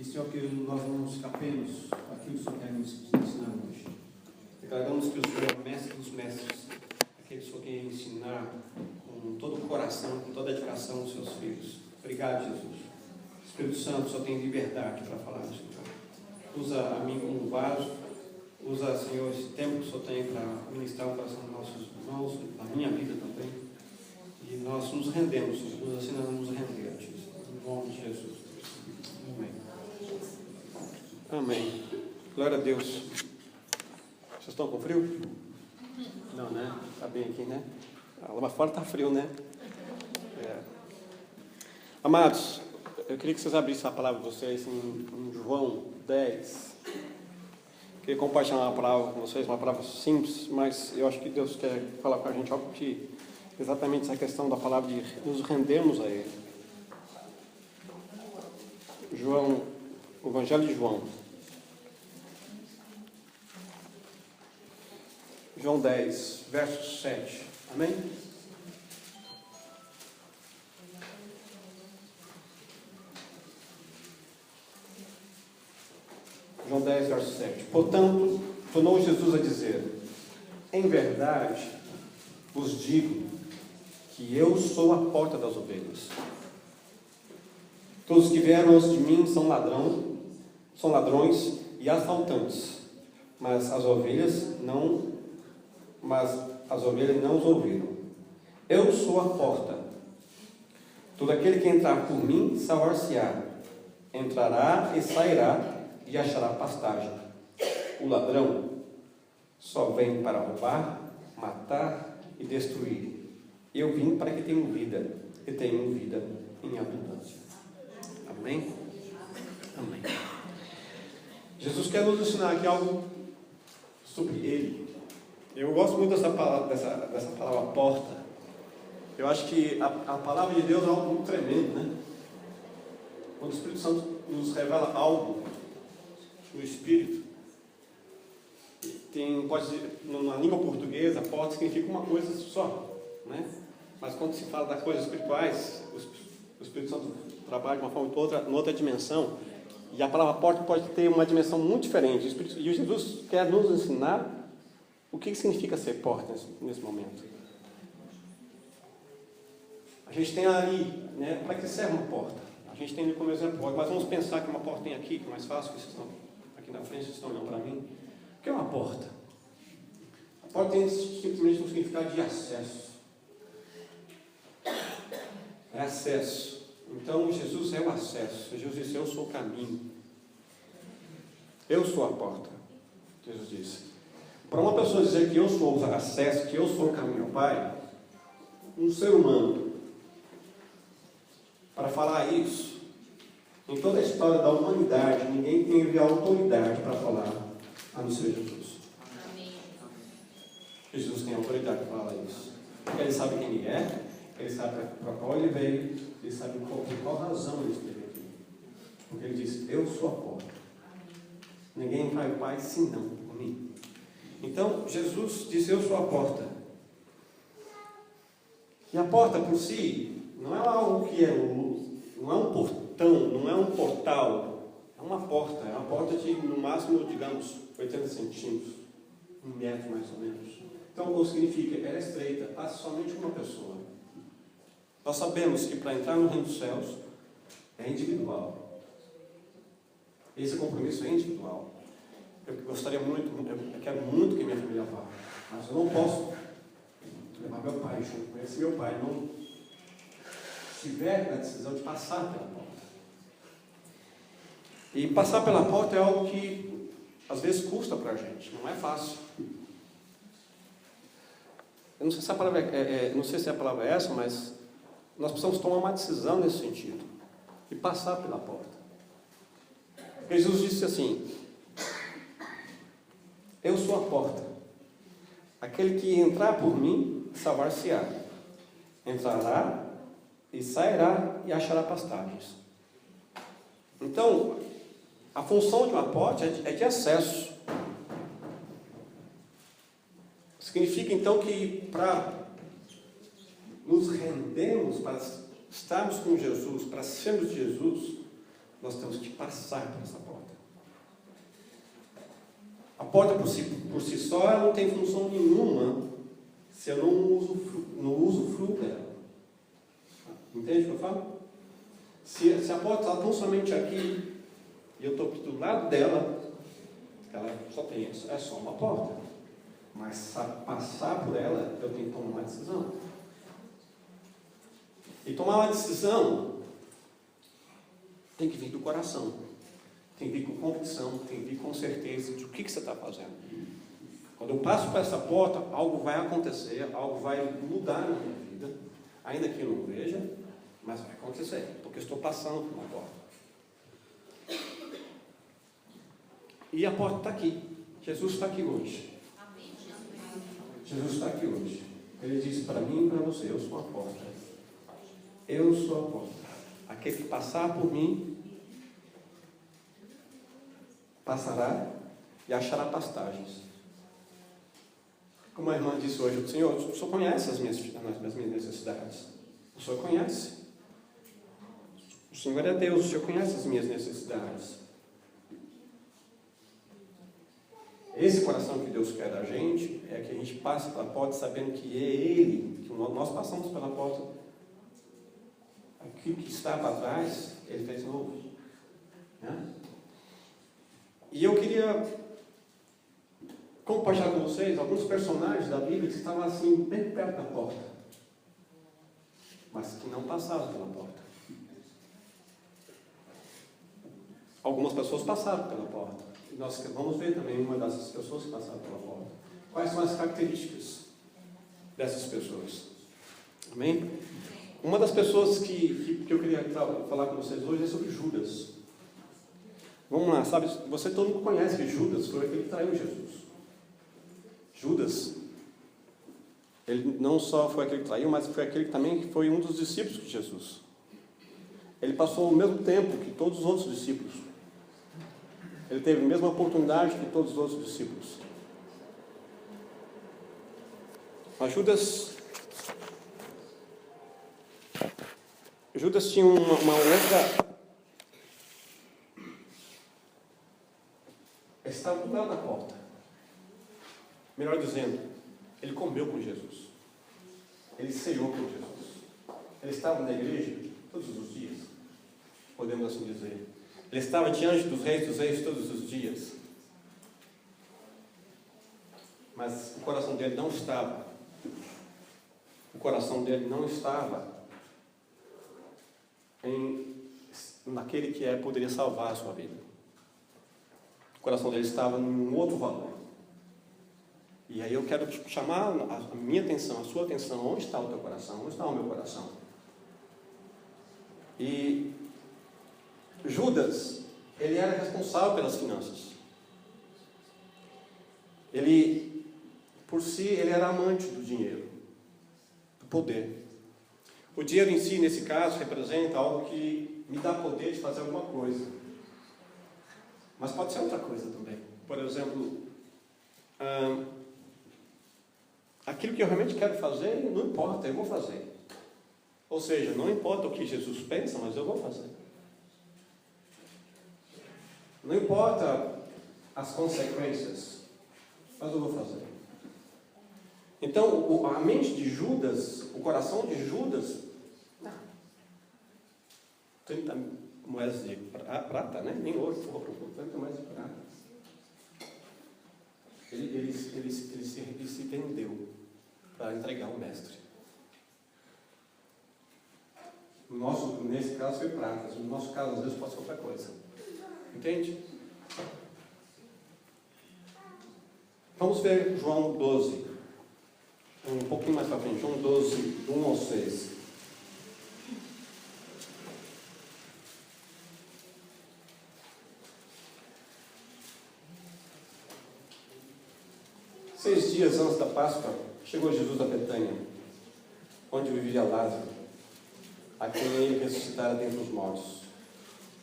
E, Senhor, que nós vamos ficar apenas aquilo que o Senhor quer nos ensinar hoje. Declaramos que o Senhor é o mestre dos mestres, aquele que o Senhor quer ensinar com todo o coração, com toda a dedicação os seus filhos. Obrigado, Jesus. Espírito Santo, o Senhor tem liberdade para falar, Senhor. Usa a mim como vaso, usa, Senhor, esse tempo que o Senhor tem para ministrar o coração dos nossos irmãos, na minha vida também. E nós nos rendemos, Senhor. Nos ensina a nos render a Ti, em nome de Jesus. Amém. Amém. Glória a Deus. Vocês estão com frio? Não, né? Está bem aqui, né? Lá fora está frio, né? Amados, eu queria que vocês abrissem a palavra de vocês em João 10. Queria compartilhar uma palavra com vocês, uma palavra simples, mas eu acho que Deus quer falar com a gente algo que exatamente essa questão da palavra de nos rendermos a Ele. João, o Evangelho de João. João 10, verso 7. Amém? João 10, verso 7. Portanto, tornou Jesus a dizer: em verdade vos digo que eu sou a porta das ovelhas. Todos que vieram antes de mim são ladrões e assaltantes, mas as ovelhas não os ouviram. Eu sou a porta. Todo aquele que entrar por mim salvar-se-á. Entrará e sairá e achará pastagem. O ladrão só vem para roubar, matar e destruir. Eu vim para que tenham vida, e tenham vida em abundância. Amém? Amém. Jesus quer nos ensinar aqui algo sobre Ele. Eu gosto muito dessa palavra porta. Eu acho que a palavra de Deus é algo muito tremendo, né? Quando o Espírito Santo nos revela algo no Espírito, pode ser, na língua portuguesa, porta significa uma coisa só, né? Mas quando se fala das coisas espirituais, o Espírito Santo trabalha de uma forma ou outra, em outra dimensão, e a palavra porta pode ter uma dimensão muito diferente. E Jesus quer nos ensinar o que significa ser porta nesse momento. A gente tem ali, né, para que serve uma porta? A gente tem ali como exemplo porta, mas vamos pensar que uma porta tem aqui, que é mais fácil, que vocês estão aqui na frente, vocês estão olhando para mim. O que é uma porta? A porta tem simplesmente um significado de acesso. É acesso. Então Jesus é o acesso. Jesus disse: eu sou o caminho. Eu sou a porta. Jesus disse. Para uma pessoa dizer que eu sou o acesso, que eu sou o caminho ao Pai, um ser humano, para falar isso, em toda a história da humanidade, ninguém teve autoridade para falar, a não ser Jesus. Amém. Jesus tem autoridade para falar isso. Porque Ele sabe quem Ele é, Ele sabe para qual Ele veio, Ele sabe por qual razão Ele esteve aqui. Porque Ele disse: eu sou a porta. Ninguém vai ao Pai senão por mim. Então, Jesus disse: eu sou a porta. E a porta por si não é algo que não é um portão, não é um portal. É uma porta. É uma porta de, no máximo, digamos, 80 centímetros. 1 metro, mais ou menos. Então, o que significa? Ela é estreita, passa somente uma pessoa. Nós sabemos que para entrar no reino dos céus é individual. Esse compromisso é individual. Eu gostaria muito, eu quero muito que minha família vá, mas eu não posso levar meu pai junto. Se meu pai não tiver a decisão de passar pela porta. E passar pela porta é algo que às vezes custa para a gente, não é fácil. Eu não sei se a palavra não sei se a palavra é essa, mas nós precisamos tomar uma decisão nesse sentido e passar pela porta. Porque Jesus disse assim: eu sou a porta. Aquele que entrar por mim, salvar-se-á. Entrará e sairá e achará pastagens. Então, a função de uma porta é de acesso. Significa, então, que para nos rendermos, para estarmos com Jesus, para sermos de Jesus, nós temos que passar por essa porta. A porta por si só ela não tem função nenhuma se eu não usufruo dela. Entende o que eu falo? Se a porta está tão somente aqui e eu estou aqui do lado dela, ela só tem isso, é só uma porta. Mas para passar por ela, eu tenho que tomar uma decisão. E tomar uma decisão tem que vir do coração. Tem que vir com convicção, tem que vir com certeza de o que você está fazendo. Quando eu passo por essa porta, algo vai acontecer, algo vai mudar na minha vida, ainda que eu não veja, mas vai acontecer, porque eu estou passando por uma porta. E a porta está aqui. Jesus está aqui hoje. Jesus está aqui hoje. Ele disse para mim e para você: eu sou a porta. Eu sou a porta. Aquele que passar por mim passará e achará pastagens. Como a irmã disse hoje: Senhor, o Senhor conhece as minhas necessidades. O Senhor conhece. O Senhor é Deus, o Senhor conhece as minhas necessidades. Esse coração que Deus quer da gente é que a gente passe pela porta sabendo que é Ele, que nós passamos pela porta, aquilo que estava atrás, Ele fez novo. Né? E eu queria compartilhar com vocês alguns personagens da Bíblia que estavam assim, bem perto da porta, mas que não passaram pela porta. Algumas pessoas passaram pela porta. E nós vamos ver também uma dessas pessoas que passaram pela porta. Quais são as características dessas pessoas? Amém? Uma das pessoas que eu queria falar com vocês hoje é sobre Judas. Vamos lá, sabe? Você todo mundo conhece que Judas foi aquele que traiu Jesus. Judas, ele não só foi aquele que traiu, mas foi aquele que também foi um dos discípulos de Jesus. Ele passou o mesmo tempo que todos os outros discípulos. Ele teve a mesma oportunidade que todos os outros discípulos. Mas Judas tinha uma outra... Ele estava do lado da porta. Melhor dizendo, ele comeu com Jesus. Ele ceiou com Jesus. Ele estava na igreja todos os dias, podemos assim dizer. Ele estava diante dos reis todos os dias. Mas o coração dele não estava. O coração dele não estava naquele que poderia salvar a sua vida. O coração dele estava em um outro valor. E aí eu quero chamar a minha atenção, a sua atenção. Onde está o teu coração? Onde está o meu coração? E Judas, ele era responsável pelas finanças. Ele, por si, ele era amante do dinheiro, do poder. O dinheiro em si, nesse caso, representa algo que me dá poder de fazer alguma coisa. Mas pode ser outra coisa também. Por exemplo, aquilo que eu realmente quero fazer, não importa, eu vou fazer. Ou seja, não importa o que Jesus pensa, mas eu vou fazer. Não importa as consequências, mas eu vou fazer. Então, a mente de Judas, o coração de Judas, 30 moedas de prata, né? Nem ouro, 30 moedas de prata. Ele se vendeu para entregar o mestre. Nesse caso foi prata, no nosso caso às vezes pode ser outra coisa. Entende? Vamos ver João 12. Um pouquinho mais para frente. João 12, 1 ao 6. Seis dias antes da Páscoa, chegou Jesus a Betânia, onde vivia Lázaro, a quem ele ressuscitara dentre os mortos.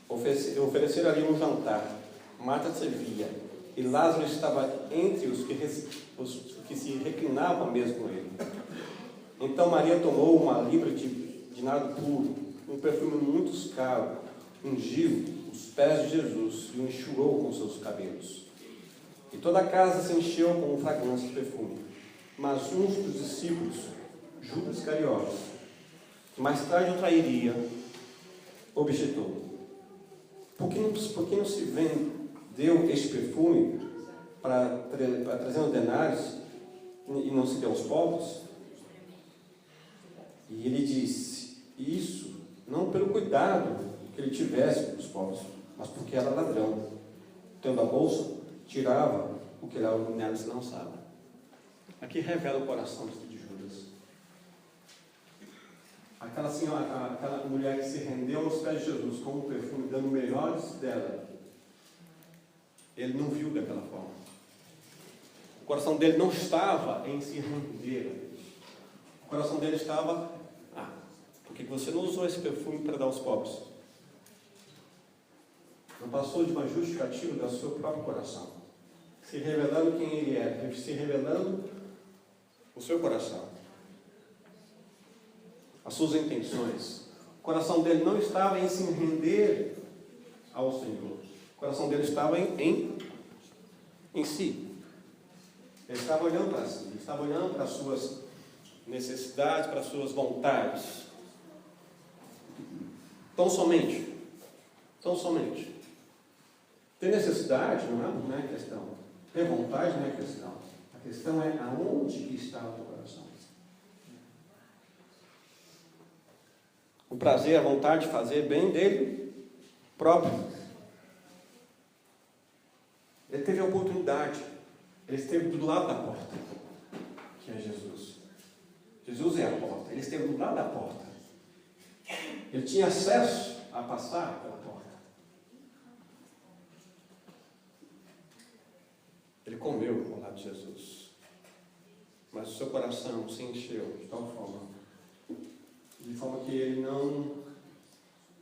Ofereceram ali um jantar. Marta servia, e Lázaro estava entre os que se reclinavam à mesa com ele. Então Maria tomou uma libra de nardo puro, um perfume muito caro, ungiu os pés de Jesus e o enxugou com seus cabelos. E toda a casa se encheu com um fragrante perfume. Mas um dos discípulos, Judas Iscariotes, que mais tarde o trairia, objetou: Por que não se vendeu este perfume para 300 denários e não se deu aos pobres? E ele disse isso não pelo cuidado que ele tivesse com os pobres, mas porque era ladrão. Tendo a bolsa, tirava o que nela se lançava. Aqui revela o coração de Judas. Aquela mulher que se rendeu aos pés de Jesus com o perfume, dando o melhor dela, ele não viu daquela forma. O coração dele não estava em se render. O coração dele estava: por que você não usou esse perfume para dar aos pobres? Não passou de uma justificativa do seu próprio coração, se revelando quem ele é, se revelando o seu coração, as suas intenções. O coração dele não estava em se render ao Senhor. O coração dele estava em si. Ele estava olhando para si, ele estava olhando para as suas necessidades, para as suas vontades. Tão somente. Ter necessidade não é questão. Ter vontade não é questão. A questão é aonde que está o teu coração. O prazer, a vontade de fazer bem dele próprio. Ele teve a oportunidade. Ele esteve do lado da porta, que é Jesus. Jesus é a porta. Ele esteve do lado da porta. Ele tinha acesso a passar pela porta. Ele comeu ao lado de Jesus. Mas o seu coração se encheu de tal forma, que ele não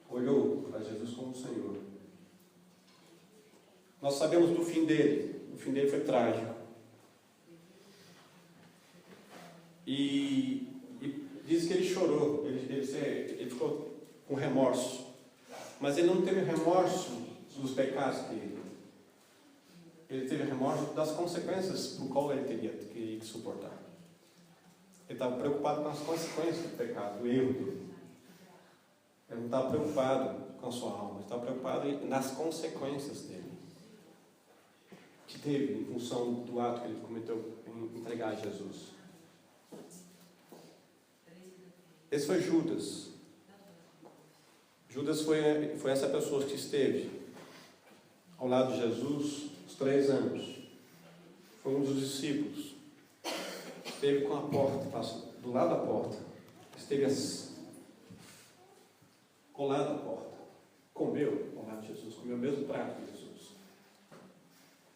olhou para Jesus como Senhor. Nós sabemos do fim dele. O fim dele foi trágico. E diz que ele chorou, ele ficou com remorso. Mas ele não teve remorso dos pecados dele. Ele teve remorso das consequências por qual ele teria que suportar. Ele estava preocupado com as consequências do pecado, do erro dele. Ele não estava preocupado com a sua alma, ele estava preocupado nas consequências dele, que teve em função do ato que ele cometeu em entregar a Jesus. Esse foi Judas. Judas foi essa pessoa que esteve ao lado de Jesus os 3 anos. Foi um dos discípulos. Esteve com a porta, passou do lado da porta. Esteve colado à porta. Comeu ao lado de Jesus. Comeu o mesmo prato de Jesus.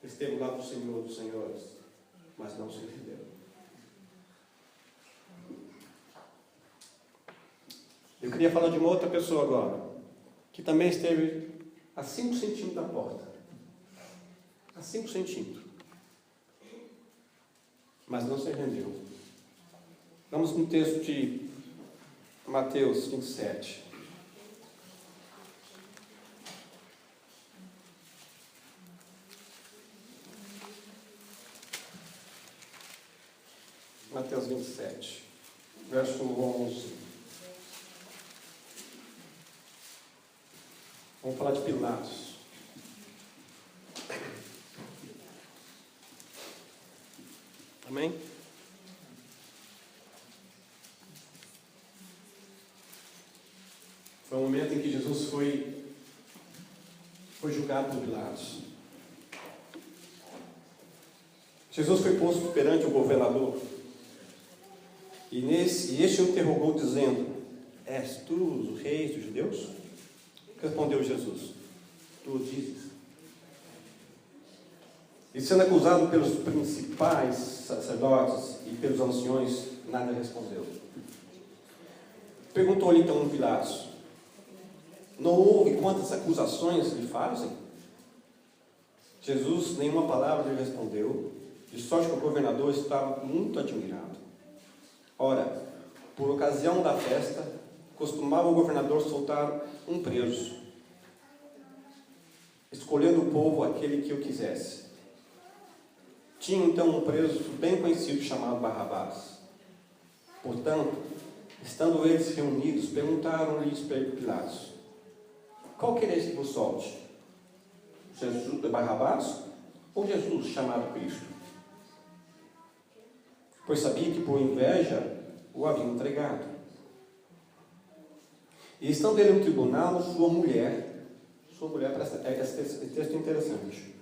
Esteve ao lado do Senhor dos Senhores, mas não se rendeu. Eu queria falar de uma outra pessoa agora, que também esteve a 5 centímetros da porta. A 5 centímetros. Mas não se rendeu. Vamos no texto de Mateus 27. Mateus 27, verso 11. Vamos falar de Pilatos. Amém? Foi um momento em que Jesus foi julgado por Pilatos. Jesus foi posto perante o governador. E este o interrogou, dizendo: És tu o rei dos judeus? Respondeu Jesus: Tu o dizes. E sendo acusado pelos principais sacerdotes e pelos anciões, nada respondeu. Perguntou-lhe então Pilatos: Não ouve quantas acusações lhe fazem? Jesus nenhuma palavra lhe respondeu, de sorte que o governador estava muito admirado. Ora, por ocasião da festa, costumava o governador soltar um preso. escolhendo o povo aquele que eu quisesse. Tinha então um preso bem conhecido chamado Barrabás. Portanto, estando eles reunidos, perguntaram-lhes para Pilatos: qual quereis que vos solte? Jesus de Barrabás ou Jesus chamado Cristo? Pois sabia que por inveja o haviam entregado. E estando ele no tribunal, sua mulher, esse texto é interessante.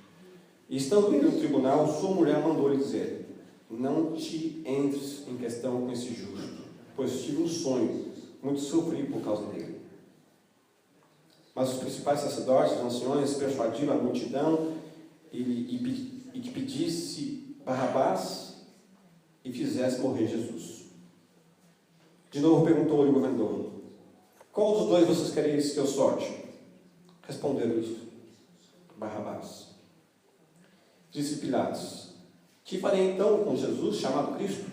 E estando ele no tribunal, sua mulher mandou-lhe dizer: não te entres em questão com esse justo, pois tive um sonho, muito sofri por causa dele. Mas os principais sacerdotes, os anciões, persuadiram a multidão e que pedisse Barrabás e fizesse morrer Jesus. De novo perguntou-lhe o governador: qual dos dois vocês quereis que eu solte? Responderam isto: Barrabás. Disse Pilatos: que farei então com Jesus chamado Cristo?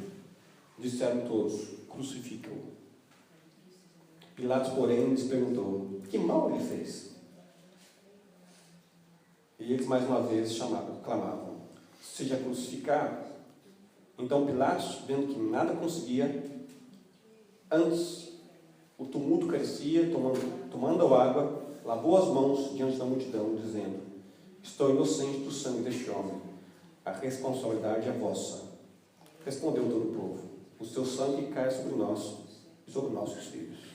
Disseram todos: crucifica-o. Pilatos, porém, lhes perguntou: que mal ele fez? E eles mais uma vez clamavam: seja crucificado. Então Pilatos, vendo que nada conseguia, antes o tumulto crescia, tomando água, lavou as mãos diante da multidão, dizendo: estou inocente do sangue deste homem, a responsabilidade é vossa. Respondeu todo o povo: o seu sangue cai sobre nós e sobre nossos filhos.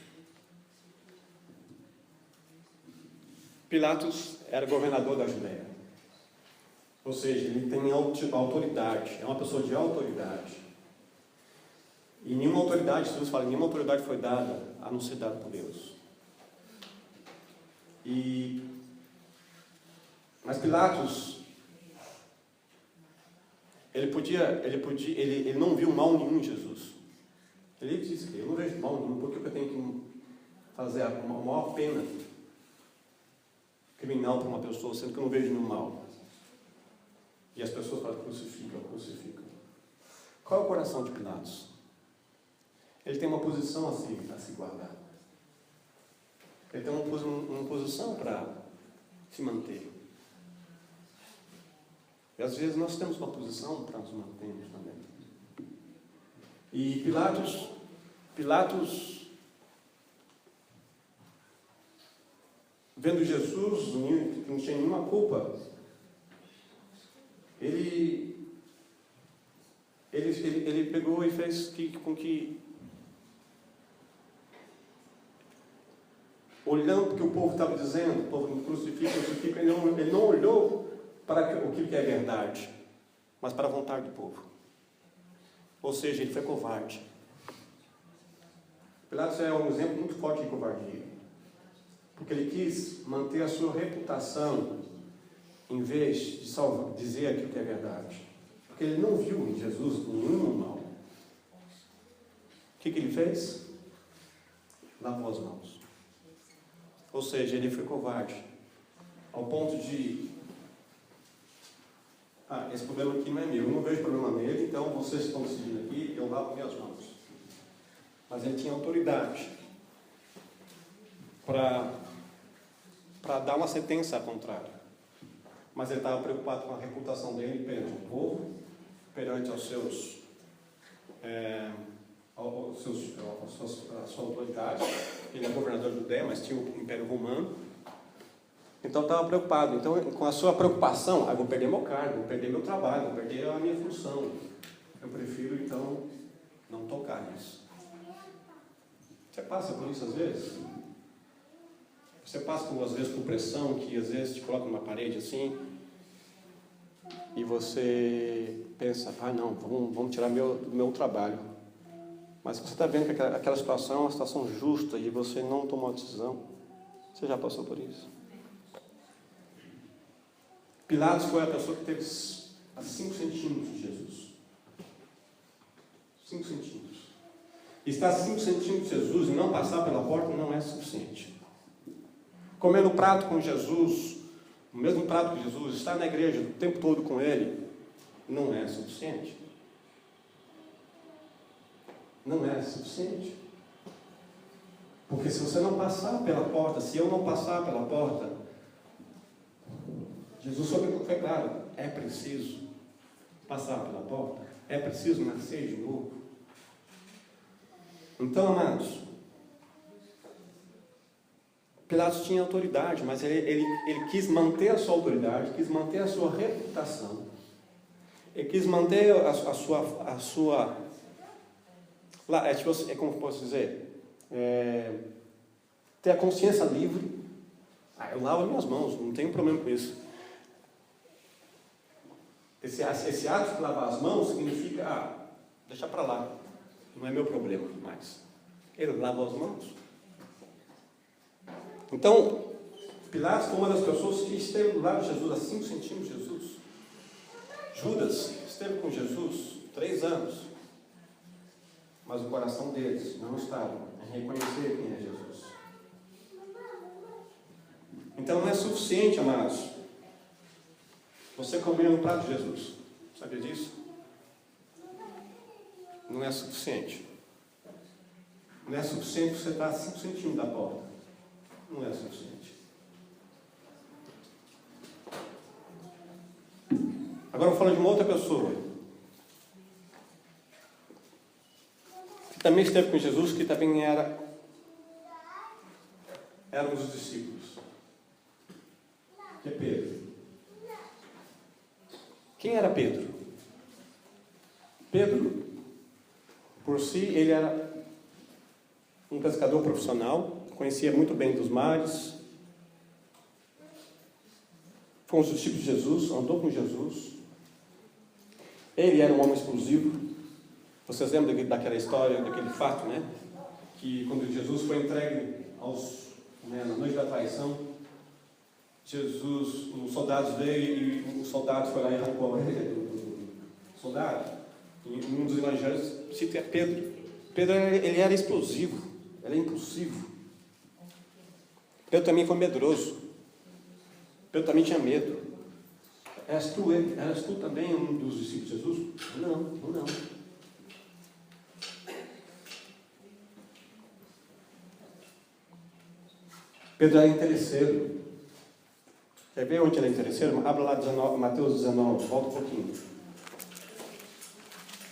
Pilatos era governador da Judéia, ou seja, ele tem autoridade, é uma pessoa de autoridade. E nenhuma autoridade, Jesus fala, nenhuma autoridade foi dada a não ser dada por Deus. Mas Pilatos, ele não viu mal nenhum em Jesus. Ele disse que eu não vejo mal nenhum, porque eu tenho que fazer a maior pena criminal para uma pessoa, sendo que eu não vejo nenhum mal. E as pessoas falam: crucificam, crucificam. Qual é o coração de Pilatos? Ele tem uma posição a se guardar. Ele tem uma posição para se manter. E às vezes nós temos uma posição para nos mantermos também. E Pilatos, vendo Jesus, que não tinha nenhuma culpa, ele pegou e fez com que, olhando para o que o povo estava dizendo, o povo crucifica, ele não olhou para o que é verdade, mas para a vontade do povo. Ou seja, ele foi covarde. Pilatos é um exemplo muito forte de covardia, porque ele quis manter a sua reputação em vez de dizer aquilo que é verdade, porque ele não viu em Jesus nenhum mal. O que ele fez? Lavou as mãos. Ou seja, ele foi covarde, ao ponto de: esse problema aqui não é meu, eu não vejo problema nele, então vocês estão decidindo aqui, eu lavo minhas mãos. Mas ele tinha autoridade para dar uma sentença contrária. Mas ele estava preocupado com a reputação dele perante o povo, perante a sua autoridade. Ele é governador de Judéia, mas tinha o Império Romano. Então estava preocupado. Então, com a sua preocupação: vou perder meu cargo, vou perder meu trabalho, vou perder a minha função. Eu prefiro, então, não tocar nisso. Você passa por isso às vezes? Você passa, às vezes, por pressão, que às vezes te coloca numa parede assim, e você pensa: não, vamos tirar do meu trabalho. Mas você está vendo que aquela situação é uma situação justa e você não tomou a decisão. Você já passou por isso? Pilatos foi a pessoa que teve a 5 centímetros de Jesus. 5 centímetros. Estar a 5 centímetros de Jesus e não passar pela porta não é suficiente. Comer no prato com Jesus, o mesmo prato que Jesus, estar na igreja o tempo todo com Ele, não é suficiente. Não é suficiente. Porque se você não passar pela porta, se eu não passar pela porta, Jesus foi claro, é preciso passar pela porta, é preciso nascer de novo. Então, amados, Pilatos tinha autoridade, mas ele quis manter a sua autoridade, quis manter a sua reputação, ele quis manter a sua como posso dizer, ter a consciência livre. Eu lavo as minhas mãos, não tenho problema com isso. Esse ato de lavar as mãos significa, deixa para lá, não é meu problema mais. Ele lava as mãos. Então, Pilatos foi uma das pessoas que esteve do lado de Jesus, a 5 centímetros de Jesus. Judas esteve com Jesus 3 anos, mas o coração deles não estava em reconhecer quem é Jesus. Então não é suficiente, amados, você comer no prato de Jesus. Sabia disso? Não é suficiente. Não é suficiente você estar a 5 centímetros da porta. Não é suficiente. Agora eu falo de uma outra pessoa que também esteve com Jesus, que também era um dos discípulos. Que é Pedro. Quem era Pedro? Pedro, por si, ele era um pescador profissional, conhecia muito bem dos mares, foi um dos discípulos de Jesus, andou com Jesus. Ele era um homem explosivo. Vocês lembram daquela história, daquele fato, né? Que quando Jesus foi entregue na noite da traição, os soldados veio e o soldado foi lá e arrancou a orelha do soldado. E um dos evangelhos cita Pedro. Pedro, ele era explosivo, ele era impulsivo. Pedro também foi medroso. Pedro também tinha medo. Eras tu também um dos discípulos de Jesus? Não. Pedro era interesseiro. Quer ver onde ele é interesseiro? Abra lá 19, Mateus 19, volta um pouquinho.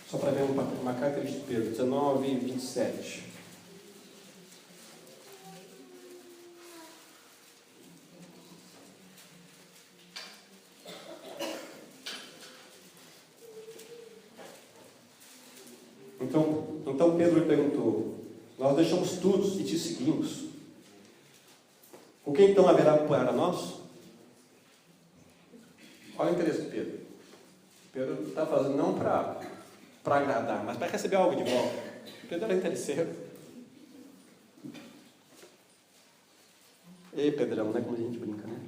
Só para ver uma característica de Pedro. 19 e 27. Então Pedro perguntou: nós deixamos tudo e te seguimos. O que então haverá para nós? Olha o interesse de Pedro. Pedro está fazendo não para agradar, mas para receber algo de volta. Pedro era interesseiro. Ei, Pedrão, não é como a gente brinca, né?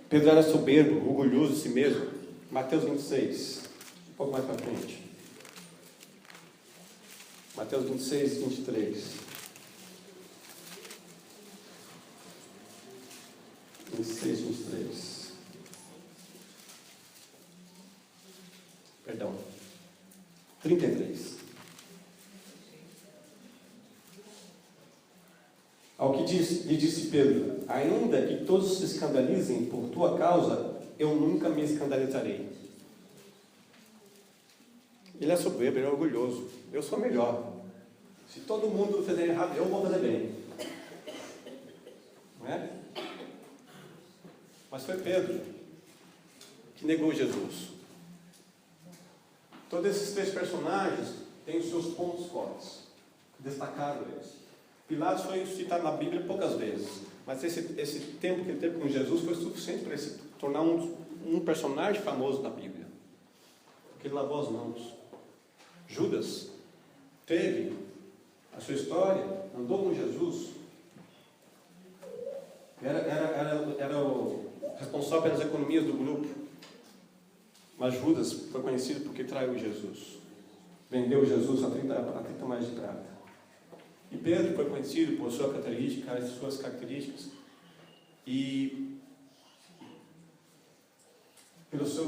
Pedro era soberbo, orgulhoso de si mesmo. Mateus 26, um pouco mais para frente. Mateus 26, 23. 26, 23. Perdão. 33. Ao que lhe disse Pedro: ainda que todos se escandalizem por tua causa, eu nunca me escandalizarei. Ele é soberbo, ele é orgulhoso. Eu sou melhor. Se todo mundo fizer errado, eu vou fazer bem. Não é? Mas foi Pedro que negou Jesus. Todos esses 3 personagens têm os seus pontos fortes. Destacaram eles. Pilatos foi citado na Bíblia poucas vezes, mas esse tempo que ele teve com Jesus foi suficiente para ele se tornar um personagem famoso da Bíblia. Porque ele lavou as mãos. Judas teve a sua história, andou com Jesus, era o responsável pelas economias do grupo, mas Judas foi conhecido porque traiu Jesus, vendeu Jesus a 30 mais de prata. E Pedro foi conhecido por suas características e pelo seu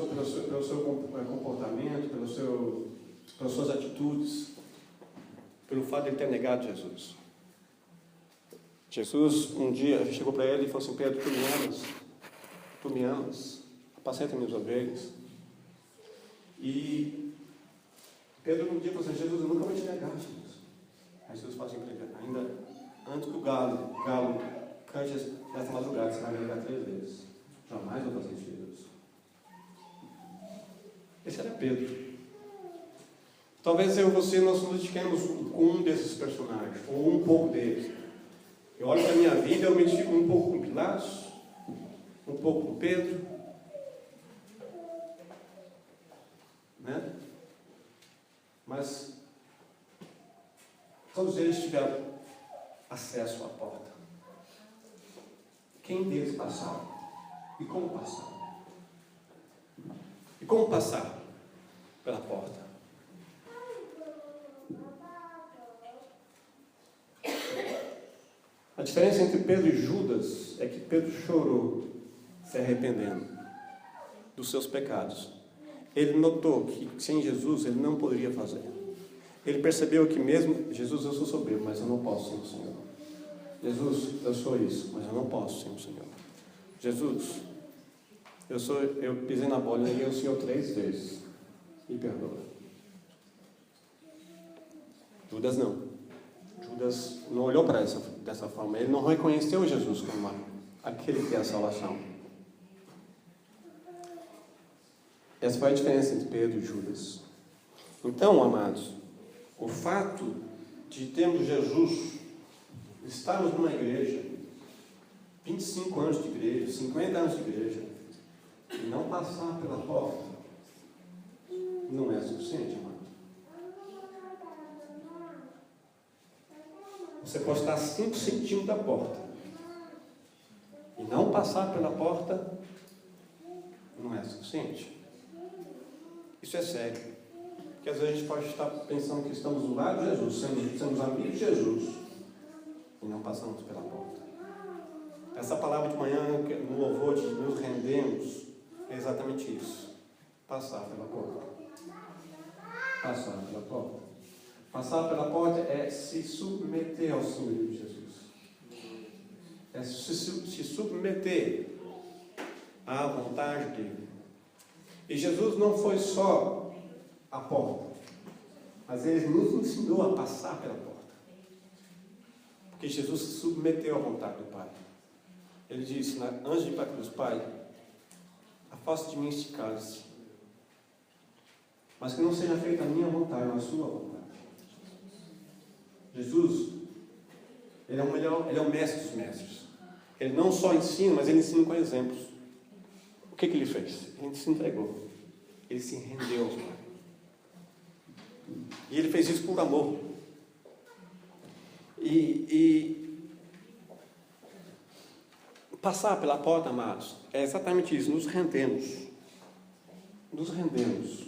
comportamento, pelas suas atitudes, pelo fato de ele ter negado Jesus. Jesus um dia chegou para ele e falou assim: Pedro, tu me amas, apacenta minhas ovelhas. E Pedro um dia falou assim: Jesus, eu nunca vou te negar, Jesus. Aí Jesus falou assim para ele: ainda antes que o galo cante nessa madrugada, você vai me negar 3 vezes. Jamais vou fazer isso, Jesus. Esse era Pedro. Talvez eu e você, nós nos identifiquemos com um desses personagens, ou um pouco deles. Eu olho para a minha vida, eu me identifico um pouco com Pilatos, um pouco com Pedro, né? Mas todos eles tiveram acesso à porta. Quem deles passaram? E como passaram? E como passar pela porta? A diferença entre Pedro e Judas é que Pedro chorou, se arrependendo dos seus pecados. Ele notou que sem Jesus ele não poderia fazer. Ele percebeu que mesmo, Jesus, eu sou soberbo, mas eu não posso sem o Senhor. Jesus, eu sou isso, mas eu não posso sem o Senhor. Jesus, eu pisei na bola e neguei o Senhor 3 vezes. Me perdoa. Judas não. Judas não olhou para dessa forma. Ele não reconheceu Jesus como aquele que é a salvação. Essa foi a diferença entre Pedro e Judas. Então, amados, o fato de termos Jesus, estarmos numa igreja, 25 anos de igreja, 50 anos de igreja, e não passar pela porta, não é suficiente, amado. Você pode estar a 5 centímetros da porta e não passar pela porta, não é suficiente. Isso é sério. Porque às vezes a gente pode estar pensando que estamos do lado de Jesus, somos amigos de Jesus, e não passamos pela porta. Essa palavra de manhã, no louvor de nos rendemos, é exatamente isso. Passar pela porta. Passar pela porta. Passar pela porta é se submeter ao Senhor de Jesus. É se submeter à vontade dele. E Jesus não foi só a porta, mas ele nos ensinou a passar pela porta. Porque Jesus se submeteu à vontade do Pai. Ele disse, antes de ir para a cruz: Pai, afasta de mim este cálice, mas que não seja feita a minha vontade, mas a sua vontade. Jesus, ele é o mestre dos mestres. Ele não só ensina, mas ele ensina com exemplos. O que ele fez? Ele se entregou. Ele se rendeu ao Pai. E ele fez isso por amor. E passar pela porta, amados, é exatamente isso. Nos rendemos. Nos rendemos.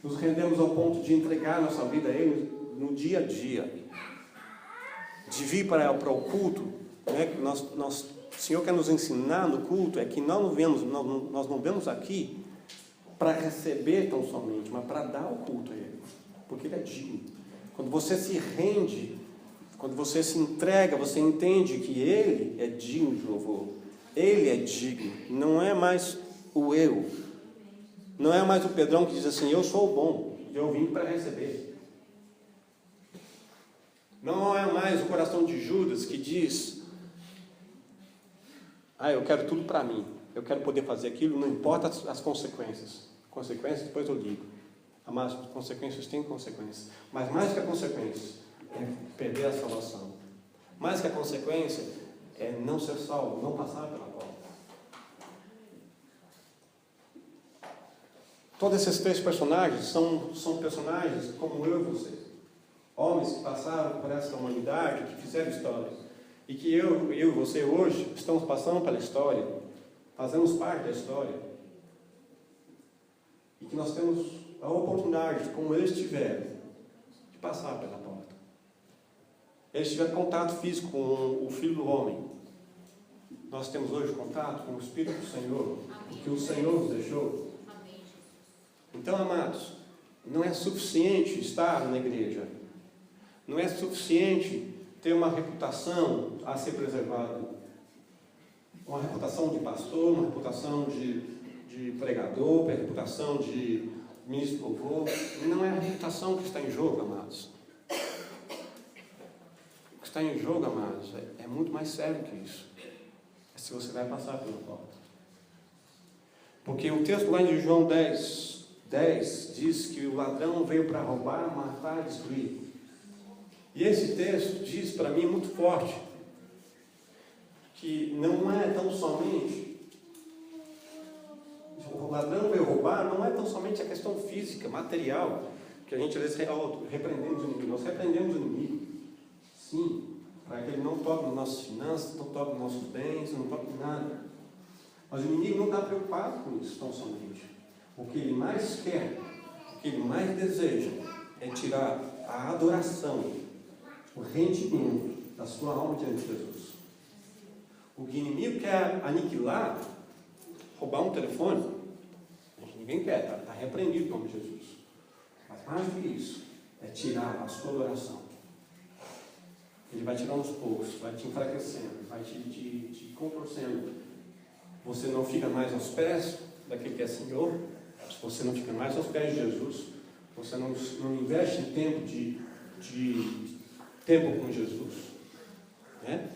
Nos rendemos ao ponto de entregar nossa vida a Ele no dia a dia, de vir para o culto, né? O Senhor quer nos ensinar no culto, é que nós não vemos aqui para receber tão somente, mas para dar o culto a Ele, porque Ele é digno. Quando você se rende, quando você se entrega, você entende que Ele é digno de louvor, Ele é digno, não é mais o eu, não é mais o Pedrão que diz assim: eu sou o bom, eu vim para receber. Não é mais o coração de Judas que diz: eu quero tudo para mim, eu quero poder fazer aquilo, não importa as consequências. Consequências depois eu ligo. Mas as consequências têm consequências. Mas mais que a consequência é perder a salvação. Mais que a consequência é não ser salvo, não passar pela porta. Todos esses 3 personagens são personagens como eu e você. Homens que passaram por essa humanidade, que fizeram história. E que eu e você hoje estamos passando pela história, fazemos parte da história. E que nós temos a oportunidade, como eles tiveram, de passar pela porta. Eles tiveram contato físico com o Filho do Homem. Nós temos hoje contato com o Espírito do Senhor, o que o Senhor nos deixou. Então, amados, não é suficiente estar na igreja. Não é suficiente ter uma reputação a ser preservada. Uma reputação de pastor, uma reputação de pregador, uma reputação de ministro do louvor. Não é a reputação que está em jogo, amados. O que está em jogo, amados, é muito mais sério que isso. É se você vai passar pela porta. Porque o texto lá em João 10 diz que o ladrão veio para roubar, matar e destruir. E esse texto diz para mim muito forte que não é tão somente o ladrão veio roubar, não é tão somente a questão física, material, que a gente às vezes repreendemos o inimigo. Nós repreendemos o inimigo, sim, para que ele não toque nas nossas finanças, não toque nos nossos bens, não toque em nada. Mas o inimigo não está preocupado com isso tão somente. O que ele mais quer, o que ele mais deseja, é tirar a adoração, o rendimento da sua alma diante de Jesus. O que o inimigo quer aniquilar, roubar um telefone, ninguém quer, está repreendido em nome de Jesus. Mas mais do que isso, é tirar a sua adoração. Ele vai tirar aos poucos, vai te enfraquecendo, vai te contorcendo. Você não fica mais aos pés daquele que é Senhor, você não fica mais aos pés de Jesus, você não investe em tempo de tempo com Jesus, né?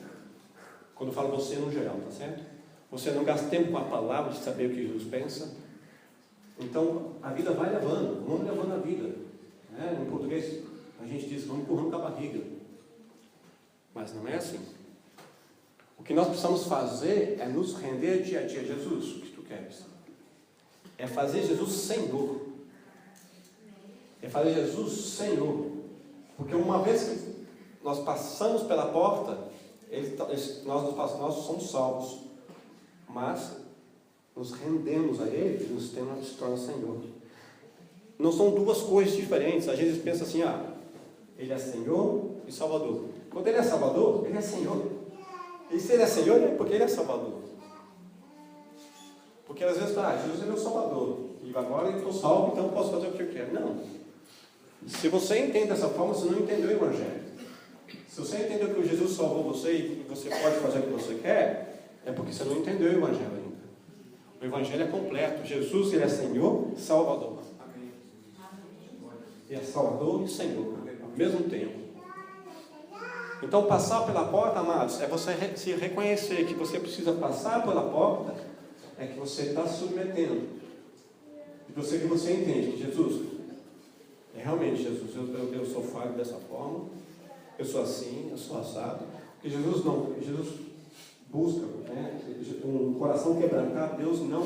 Quando eu falo você no geral, tá certo? Você não gasta tempo com a palavra de saber o que Jesus pensa. Então a vida vai levando, vamos levando a vida, né? Em português a gente diz vamos empurrando com a barriga, mas não é assim. O que nós precisamos fazer é nos render dia a dia. Jesus, o que tu queres? É fazer Jesus Senhor. É fazer Jesus Senhor. Porque uma vez que nós passamos pela porta, nós somos salvos. Mas nos rendemos a Ele e nos torna Senhor. Não são duas coisas diferentes. Às vezes pensa assim, Ele é Senhor e Salvador. Quando Ele é Salvador, Ele é Senhor. E se Ele é Senhor, é porque Ele é Salvador. Porque às vezes, Jesus é meu Salvador. E agora eu estou salvo, então eu posso fazer o que eu quero. Não. Se você entende dessa forma, você não entendeu o Evangelho. Se você entendeu que Jesus salvou você e que você pode fazer o que você quer, é porque você não entendeu o Evangelho ainda. O Evangelho é completo. Jesus, Ele é Senhor e Salvador. Ele é Salvador e Senhor, ao mesmo tempo. Então, passar pela porta, amados, é você se reconhecer que você precisa passar pela porta, é que você está se submetendo. E que você entende que Jesus, realmente, Jesus, eu sou falho dessa forma, eu sou assim, eu sou assado. Porque Jesus busca, né, um coração quebrantado, Deus não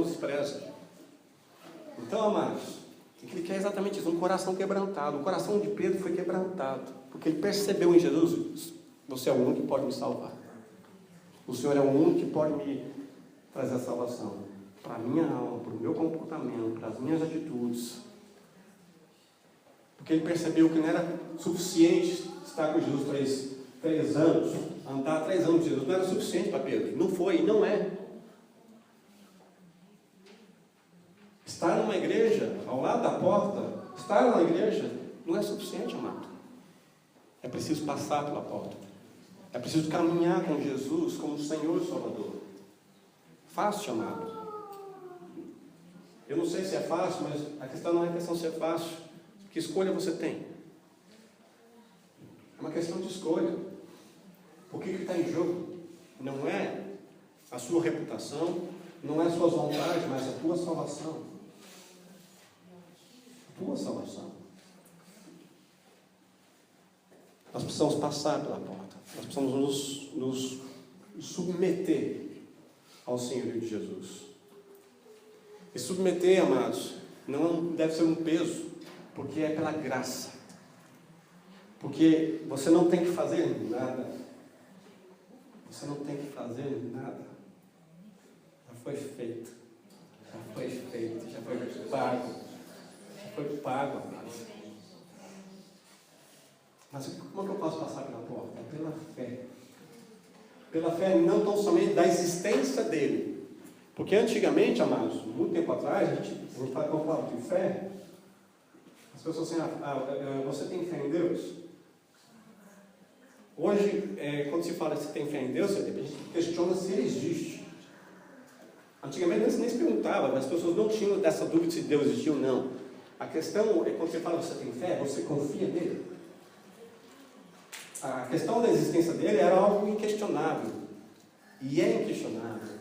despreza. Então, amados, o que Ele quer é exatamente isso, um coração quebrantado. O coração de Pedro foi quebrantado, porque ele percebeu em Jesus, você é o único que pode me salvar. O Senhor é o único que pode me trazer a salvação. Para a minha alma, para o meu comportamento, para as minhas atitudes. Porque ele percebeu que não era suficiente estar com Jesus 3 anos, andar 3 anos com Jesus, não era suficiente para Pedro. Não foi, não é. Estar numa igreja, ao lado da porta, estar na igreja, não é suficiente, amado. É preciso passar pela porta. É preciso caminhar com Jesus como Senhor e Salvador. Fácil, amado. Eu não sei se é fácil, mas a questão não é questão de ser fácil. Que escolha você tem? É uma questão de escolha. O que está em jogo? Não é a sua reputação, não é as suas vontades, mas a tua salvação. Tua salvação. Nós precisamos passar pela porta. Nós precisamos nos submeter ao Senhorio de Jesus. E submeter, amados, não deve ser um peso, porque é pela graça. Porque você não tem que fazer nada. Você não tem que fazer nada. Já foi feito. Já foi feito. Já foi pago. Foi pago, amados. Mas como é que eu posso passar pela porta? É pela fé. Pela fé não tão somente da existência dele. Porque antigamente, amados, muito tempo atrás, a gente fala de fé, As pessoas assim, você tem fé em Deus? Hoje, quando se fala se tem fé em Deus, a gente questiona se Ele existe. Antigamente nem se perguntava, as pessoas não tinham essa dúvida se Deus existia ou não. A questão é quando você fala você tem fé, você confia nele. A questão da existência dele era algo inquestionável. E é inquestionável.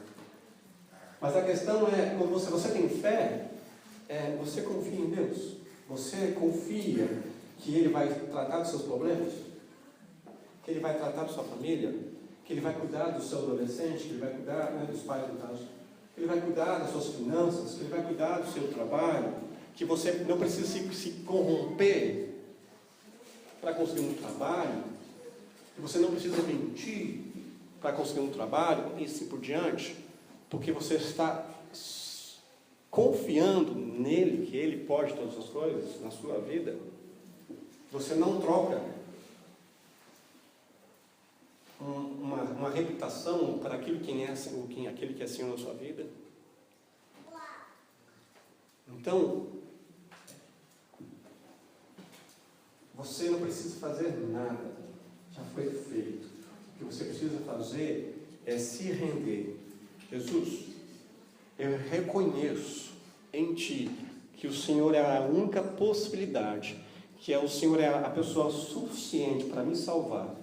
Mas a questão é, quando você tem fé, você confia em Deus. Você confia que Ele vai tratar dos seus problemas? Que Ele vai tratar da sua família? Que Ele vai cuidar do seu adolescente? Que Ele vai cuidar dos pais do caso? Que Ele vai cuidar das suas finanças? Que Ele vai cuidar do seu trabalho? Que você não precisa se corromper para conseguir um trabalho? Que você não precisa mentir para conseguir um trabalho? E assim por diante? Porque você está confiando nele, que Ele pode todas as coisas na sua vida. Você não troca uma reputação para aquilo aquele que é Senhor na sua vida. Então, você não precisa fazer nada, já foi feito. O que você precisa fazer é se render. Jesus, eu reconheço em Ti que o Senhor é a única possibilidade, que o Senhor é a pessoa suficiente para me salvar.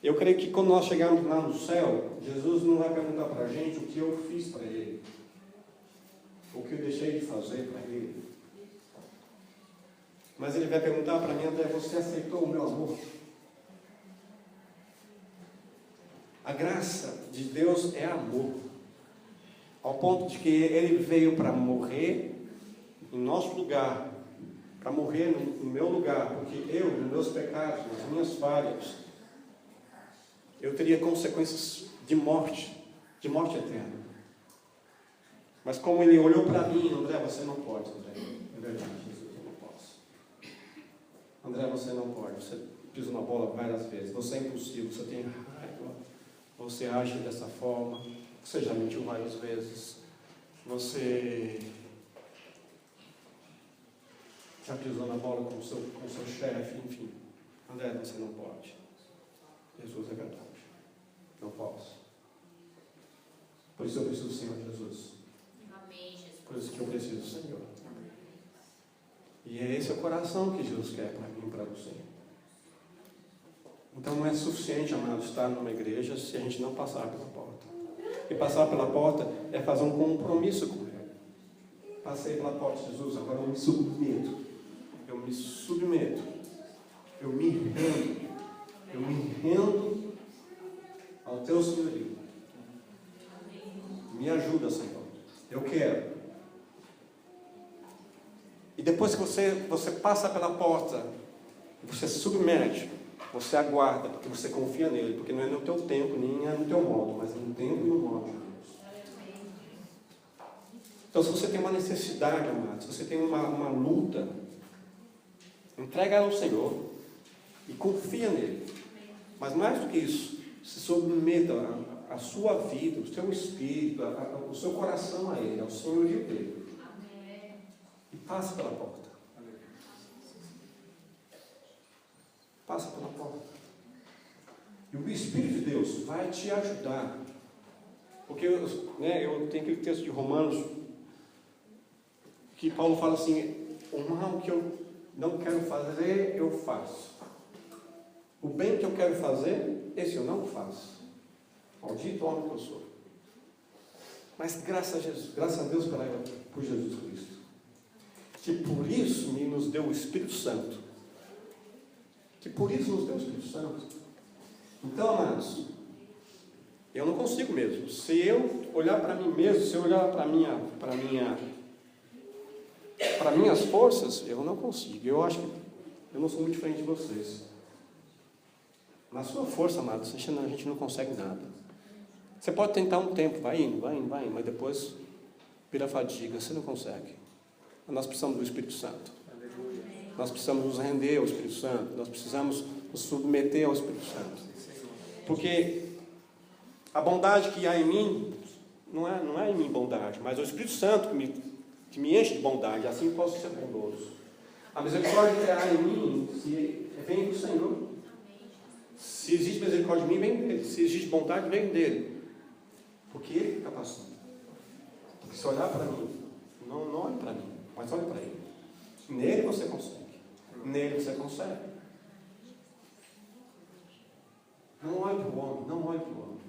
Eu creio que quando nós chegarmos lá no céu, Jesus não vai perguntar para a gente o que eu fiz para Ele, o que eu deixei de fazer para Ele. Mas Ele vai perguntar para mim: André, você aceitou o meu amor? A graça de Deus é amor, ao ponto de que Ele veio para morrer em nosso lugar, para morrer no meu lugar, porque eu, nos meus pecados, nas minhas falhas, eu teria consequências de morte eterna. Mas como Ele olhou para mim: André, você não pode, André. É verdade, Jesus, eu não posso. André, você não pode. Você pisa na bola várias vezes. Você é impossível, você tem raiva. Você age dessa forma. Você já mentiu várias vezes. Você já pisou na bola com o seu chefe, enfim. André, você não pode. Jesus, é verdade. Não posso. Por isso eu preciso do Senhor Jesus. Amém, Jesus. Por isso que eu preciso do Senhor. E é esse o coração que Jesus quer para mim e para você. Então não é suficiente, amado, estar numa igreja se a gente não passar pela porta. E passar pela porta é fazer um compromisso com Ele. Passei pela porta de Jesus, agora eu me submeto. Eu me submeto. Eu me rendo. Eu me rendo ao Teu senhorio. Me ajuda, Senhor. Eu quero. E depois que você passa pela porta, você se submete, você aguarda, porque você confia nele, porque não é no teu tempo, nem é no teu modo, mas é no tempo e no modo de Deus. Então, se você tem uma necessidade, amado, se você tem uma luta, entrega ela ao Senhor e confia nele. Mas mais do que isso, se submeta a sua vida, o seu espírito, o seu coração a Ele, ao senhorio dele. E passe pela porta. Passa pela porta. E o Espírito de Deus vai te ajudar. Porque eu tenho aquele texto de Romanos que Paulo fala assim: o mal que eu não quero fazer, eu faço. O bem que eu quero fazer, esse eu não faço. Maldito homem que eu sou. Mas graças a Deus por Jesus Cristo, que por isso nos deu o Espírito Santo. Que por isso nos deu o Espírito Santo. Então, amados, eu não consigo mesmo. Se eu olhar para mim mesmo, se eu olhar para minhas forças, eu não consigo. Eu acho que eu não sou muito diferente de vocês. Na sua força, amados, a gente não consegue nada. Você pode tentar um tempo, vai indo, mas depois vira fadiga, você não consegue. Nós precisamos do Espírito Santo. Nós precisamos nos render ao Espírito Santo. Nós precisamos nos submeter ao Espírito Santo. Porque a bondade que há em mim, não é em mim bondade, mas é o Espírito Santo que me enche de bondade, assim posso ser bondoso. A misericórdia que há em mim, se vem do Senhor. Se existe misericórdia em mim, vem dele. Se existe bondade, vem dele. Porque ele está passando. Porque se olhar para mim, não olhe para mim, mas olhe para ele. Nele você consegue. Nele você consegue. Não olhe para o homem, não olhe para o homem.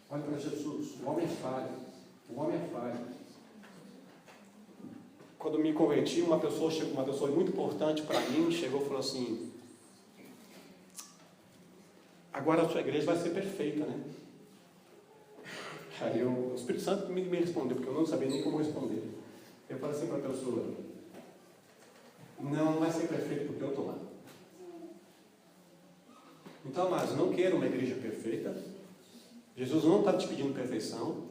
Olhe para Jesus. O homem é falho. O homem é falho. Quando me converti, uma pessoa muito importante para mim, chegou e falou assim: agora a sua igreja vai ser perfeita, né? Aí o Espírito Santo me respondeu, porque eu não sabia nem como responder. Eu falei assim para a pessoa: não vai ser perfeito porque eu estou lá. Então, mas não quero uma igreja perfeita. Jesus não está te pedindo perfeição.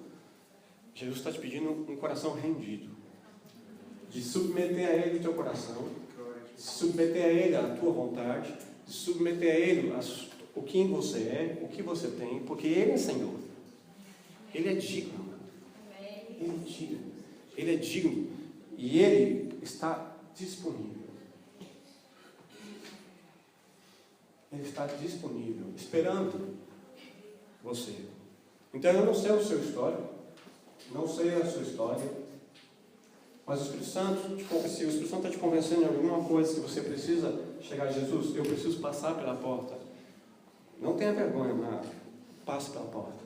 Jesus está te pedindo um coração rendido. De submeter a Ele o teu coração. De submeter a Ele a tua vontade. De submeter a Ele o que você é, o que você tem. Porque Ele é Senhor. Ele é digno. Ele é digno. Ele é digno. E Ele está disponível. Ele está disponível, esperando você. Então eu não sei a sua história, não sei a sua história, mas o Espírito Santo, se o Espírito Santo está te convencendo de alguma coisa que você precisa chegar a Jesus, eu preciso passar pela porta. Não tenha vergonha, mas passe pela porta.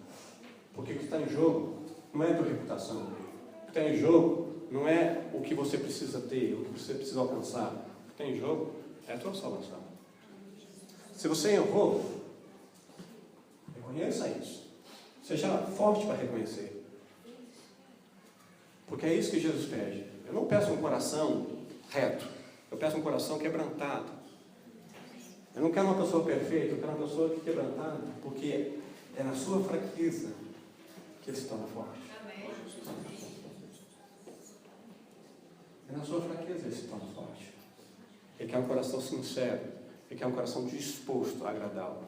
Porque o que está em jogo não é a tua reputação. O que está em jogo não é o que você precisa ter, o que você precisa alcançar. O que está em jogo é a tua salvação. Se você errou, reconheça isso. Seja forte para reconhecer. Porque é isso que Jesus pede. Eu não peço um coração reto. Eu peço um coração quebrantado. Eu não quero uma pessoa perfeita, eu quero uma pessoa quebrantada. Porque é na sua fraqueza que ele se torna forte. É na sua fraqueza que ele se torna forte. Ele quer um coração sincero. Ele quer um coração disposto a agradá-lo.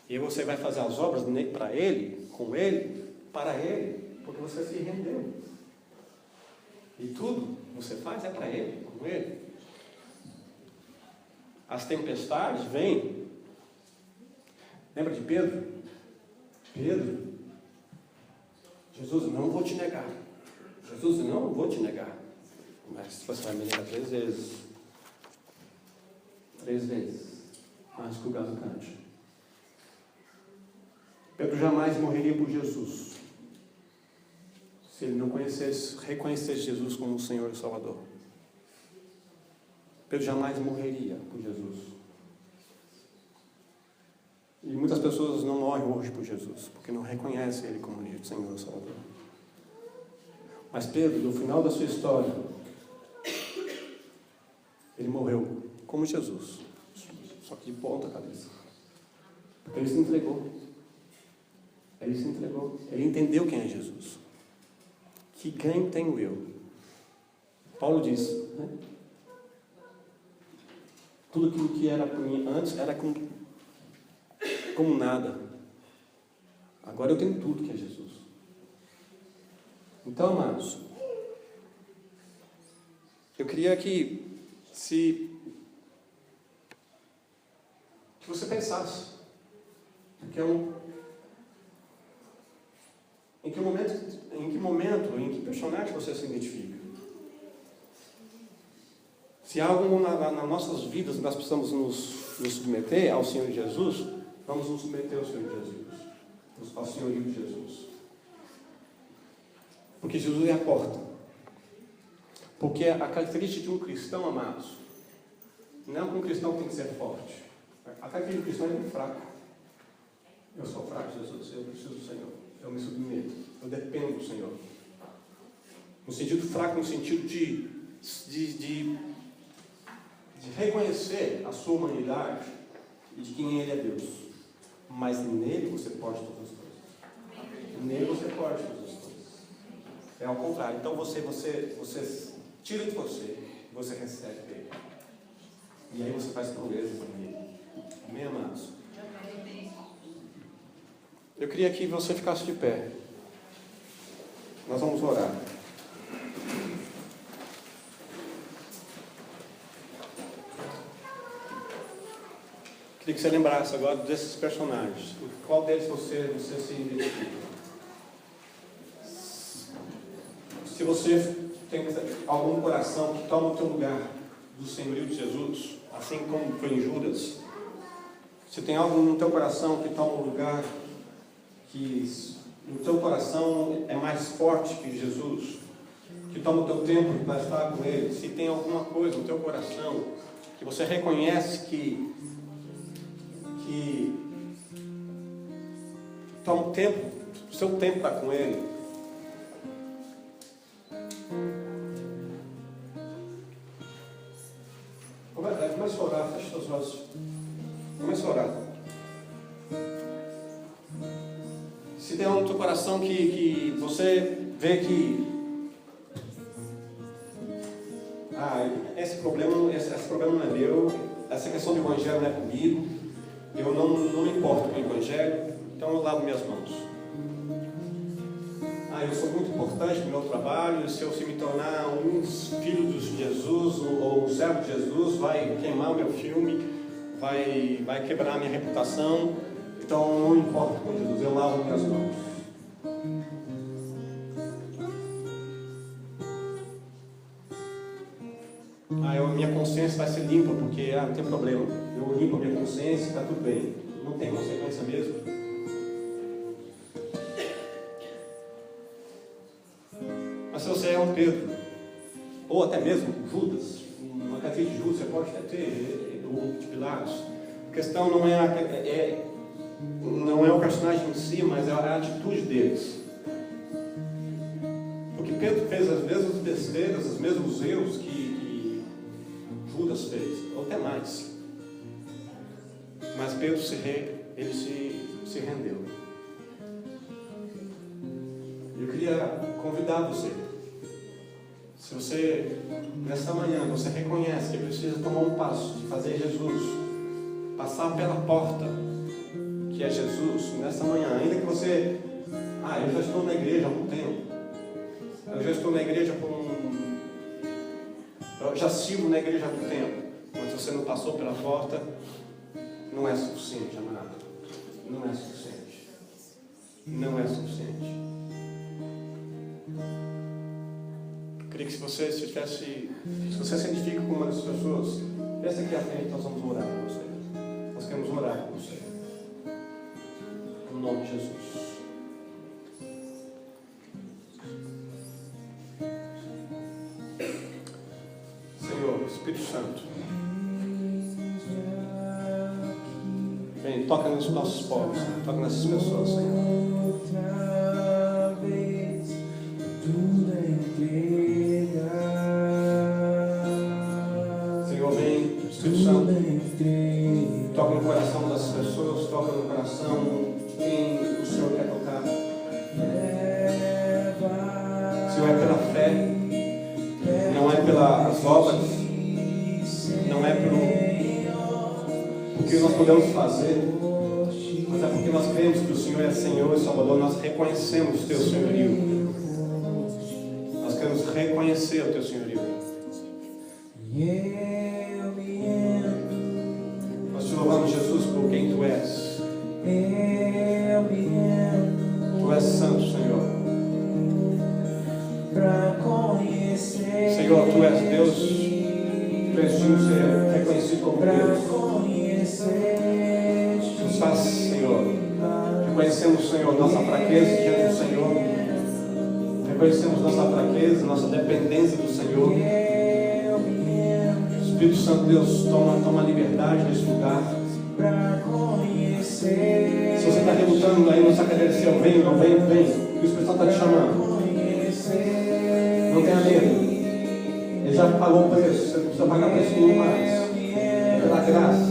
E aí você vai fazer as obras para Ele, com Ele, para Ele, porque você se rendeu. E tudo você faz é para Ele, com Ele. As tempestades vêm. Lembra de Pedro? Pedro, Jesus, não vou te negar. Jesus, não vou te negar. Mas você vai me negar 3 vezes. 3 vezes, mais que o galo cante. Pedro jamais morreria por Jesus, se ele não reconhecesse Jesus como o Senhor e Salvador. Pedro jamais morreria por Jesus. E muitas pessoas não morrem hoje por Jesus, porque não reconhecem Ele como o Senhor e Salvador. Mas Pedro, no final da sua história, ele morreu como Jesus, só que de ponta cabeça. Porque ele se entregou. Ele se entregou. Ele entendeu quem é Jesus. Que ganho tenho eu? Paulo diz, né? Tudo aquilo que era para mim antes era como nada. Agora eu tenho tudo que é Jesus. Então, amados, eu queria que você pensasse em que momento, em que personagem você se identifica. Se há algo nas nossas vidas nós precisamos nos submeter ao Senhor Jesus, vamos nos submeter ao Senhor Jesus, ao Senhorio de Jesus. Porque Jesus é a porta. Porque a característica de um cristão, amados, não é que um cristão tem que ser forte. A característica do cristão é muito fraco. Eu sou fraco, Jesus, eu preciso do Senhor. Eu me submeto, eu dependo do Senhor. No sentido fraco, no sentido de reconhecer a sua humanidade e de quem Ele é Deus. Mas nele você pode todas as coisas. Nele você pode todas as coisas. É ao contrário. Então você tira de você, você recebe dele. E aí você faz proeza com ele. Amém, amados? Eu queria que você ficasse de pé. Nós vamos orar. Queria que você lembrasse agora desses personagens. Qual deles você se identifica? Se você tem algum coração que toma o teu lugar do senhorio de Jesus, assim como foi em Judas, se tem algo no teu coração que toma o lugar que no teu coração é mais forte que Jesus, que toma o teu tempo para estar com Ele, se tem alguma coisa no teu coração que você reconhece que toma o tempo, o seu tempo para com Ele, comece a orar, feche seus olhos, comece a orar. Se tem algo no teu coração que você vê que esse problema não é meu, essa questão do evangelho não é comigo, eu não me importo com o evangelho, então eu lavo minhas mãos. Eu sou muito importante no meu trabalho, se eu me tornar um filho de Jesus ou um servo de Jesus, vai queimar o meu filme, vai quebrar a minha reputação, então eu não me importo com Jesus, eu lavo minhas mãos. Minha consciência vai ser limpa, porque não tem problema. Eu limpo a minha consciência, está tudo bem. Não tem consequência mesmo. Mas se você é um Pedro, ou até mesmo Judas, uma cadeia de Judas, você pode até ter, ou de Pilatos. A questão não é o personagem em si, mas é a atitude deles. Porque Pedro fez as mesmas besteiras, os mesmos erros que Judas fez, ou até mais. Mas Pedro se rendeu. Eu queria convidar você, se você, nessa manhã, você reconhece que precisa tomar um passo de fazer Jesus passar pela porta, que é Jesus, nessa manhã, ainda que você, eu já estou na igreja há algum tempo, eu já estou na igreja eu já sirvo na igreja há muito tempo, mas você não passou pela porta, não é suficiente, amado. Não é suficiente. Não é suficiente. Eu queria que se você se identifica com uma dessas pessoas, pensa aqui à frente, nós vamos orar com você. Nós queremos orar com você. No nome de Jesus. Espírito Santo, vem, toca nos nossos povos, toca nessas pessoas, Senhor. Senhor, vem, Espírito Santo, toca no coração das pessoas, toca no coração de quem o Senhor quer tocar. Senhor, é pela fé, não é pelas obras, não é pelo que nós podemos fazer, mas é porque nós cremos que o Senhor é Senhor e Salvador. Nós reconhecemos o Teu senhorio. Nós queremos reconhecer o Teu senhorio. Nós te louvamos, Jesus, por quem Tu és. Tu és santo, Senhor. Senhor, Tu és Deus. Tu és digno de ser reconhecido como Deus. Nos faz, Senhor. Reconhecemos, Senhor, nossa fraqueza diante do Senhor. Reconhecemos nossa fraqueza, nossa dependência do Senhor. Espírito Santo, Deus, toma liberdade nesse lugar. Se você está relutando aí, não sabe agradecer, vem. O Espírito Santo está te chamando. Não tenha medo. Ele já pagou o preço. Você não precisa pagar preço nenhum mais. É pela graça.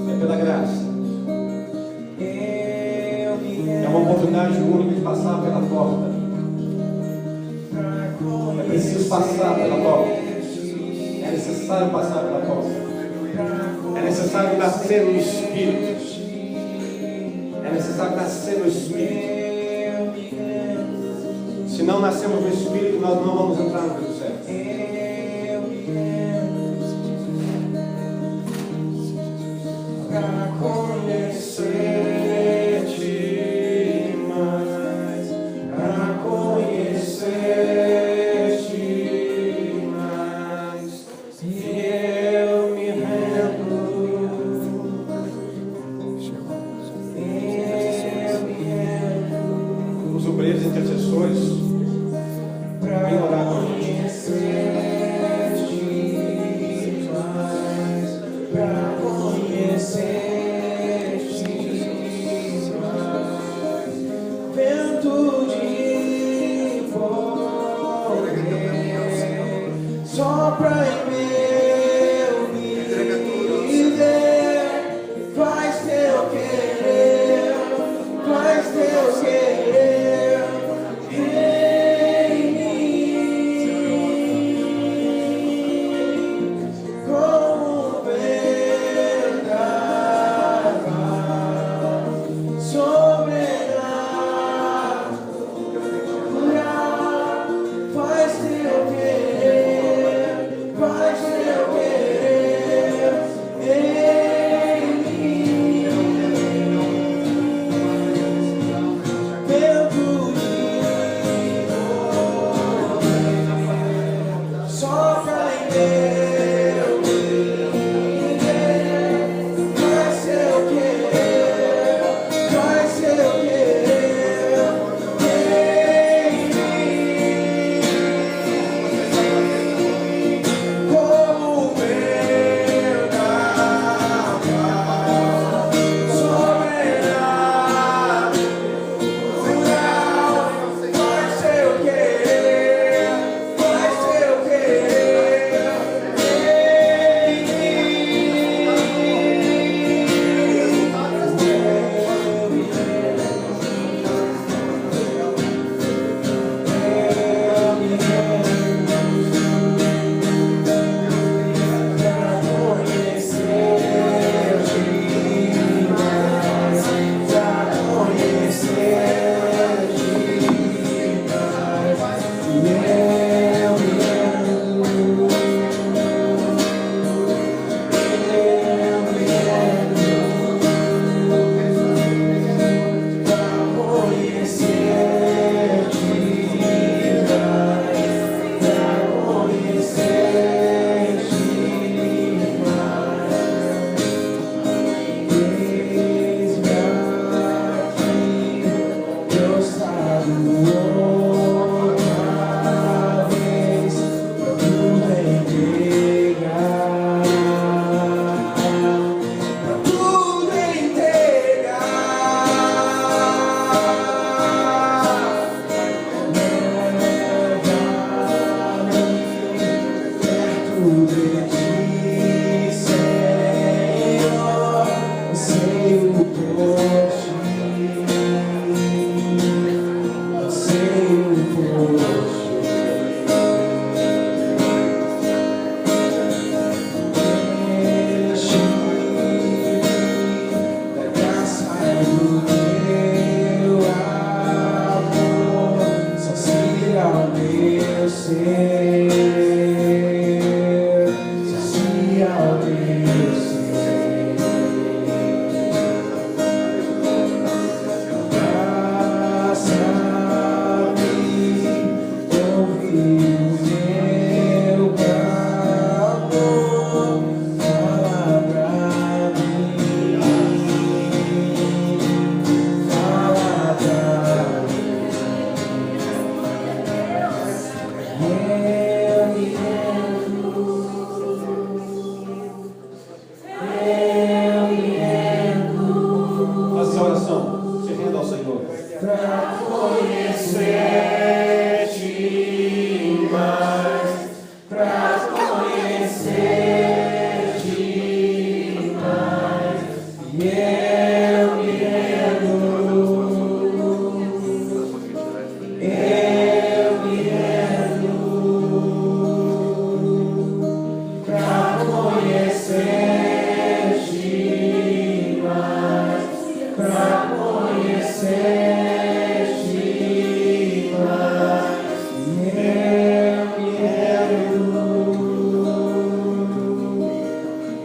É pela graça. É uma oportunidade única de passar pela porta. É preciso passar pela porta. É necessário passar pela porta. É necessário nascer no Espírito. É necessário nascer no Espírito. Se não nascemos no Espírito, nós não vamos entrar no Deus certo.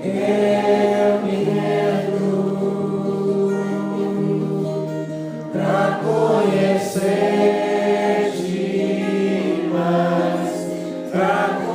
Eu me rendo. sede, mas trago